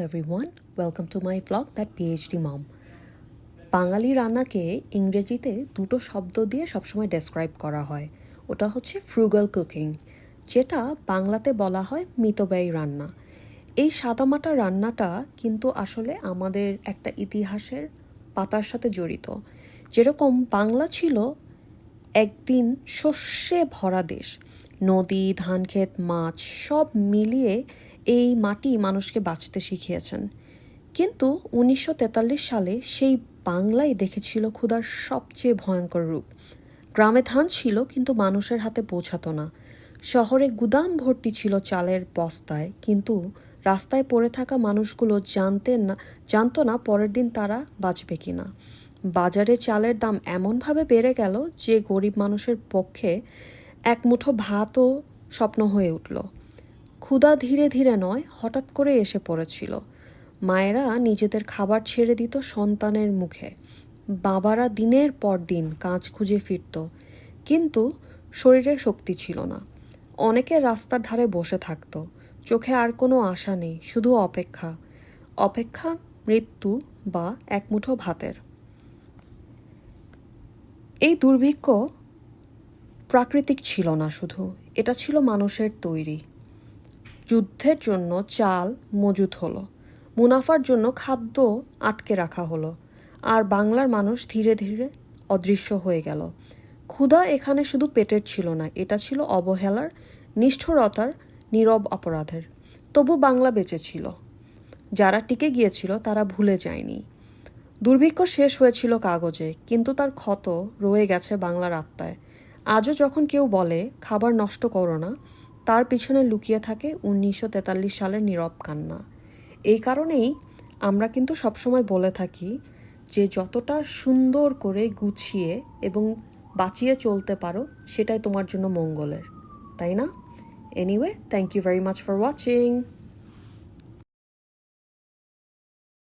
everyone, welcome to my vlog that PhD Mom. বাঙালি রান্নাকে ইংরেজিতে দুটো শব্দ দিয়ে সবসময় ডেসক্রাইব করা হয়। ওটা হচ্ছে ফ্রুগাল কুকিং, যেটা বাংলাতে বলা হয় মিতব্যয়ী রান্না। এই সাদামাটা রান্নাটা কিন্তু আসলে আমাদের একটা ইতিহাসের পাতার সাথে জড়িত। যেরকম বাংলা ছিল একদিন শস্যে ভরা দেশ, নদী, ধানক্ষেত, মাছ সব মিলিয়ে এই মাটি মানুষকে বাঁচতে শিখিয়েছেন। কিন্তু 1943 সালে সেই বাংলাই দেখেছিল ক্ষুধার সবচেয়ে ভয়ঙ্কর রূপ। গ্রামে ধান ছিল কিন্তু মানুষের হাতে পৌঁছাতো না। শহরে গুদাম ভর্তি ছিল চালের বস্তায়, কিন্তু রাস্তায় পড়ে থাকা মানুষগুলো জানতো না পরের দিন তারা বাঁচবে কিনা। বাজারে চালের দাম এমনভাবে বেড়ে গেল যে গরিব মানুষের পক্ষে এক মুঠো ভাতও স্বপ্ন হয়ে উঠল। ক্ষুধা ধীরে ধীরে নয়, হঠাৎ করে এসে পড়েছিল। মায়েরা নিজেদের খাবার ছেড়ে দিত সন্তানের মুখে, বাবারা দিনের পর দিন কাজ খুঁজে ফিরত, কিন্তু শরীরে শক্তি ছিল না। অনেকে রাস্তার ধারে বসে থাকত, চোখে আর কোনো আশা নেই, শুধু অপেক্ষা, অপেক্ষা মৃত্যু বা এক মুঠো ভাতের। এই দুর্ভিক্ষ প্রাকৃতিক ছিল না শুধু, এটা ছিল মানুষের তৈরি। যুদ্ধের জন্য চাল মজুত হলো, মুনাফার জন্য খাদ্য আটকে রাখা হলো, আর বাংলার মানুষ ধীরে ধীরে অদৃশ্য হয়ে গেল। ক্ষুধা এখানে শুধু পেটের ছিল না, এটা ছিল অবহেলার, নিষ্ঠুরতার, নীরব অপরাধের। তবু বাংলা বেঁচে ছিল। যারা টিকে গিয়েছিল তারা ভুলে যায়নি। দুর্ভিক্ষ শেষ হয়েছিল কাগজে, কিন্তু তার ক্ষত রয়ে গেছে বাংলার আত্মায়। আজও যখন কেউ বলে খাবার নষ্ট করো না, তার পিছনে লুকিয়ে থাকে 1943 সালের নীরব কান্না। এই কারণেই আমরা কিন্তু সবসময় বলে থাকি যে যতটা সুন্দর করে গুছিয়ে এবং বাঁচিয়ে চলতে পারো সেটাই তোমার জন্য মঙ্গলের, তাই না? Anyway, thank you very much for watching.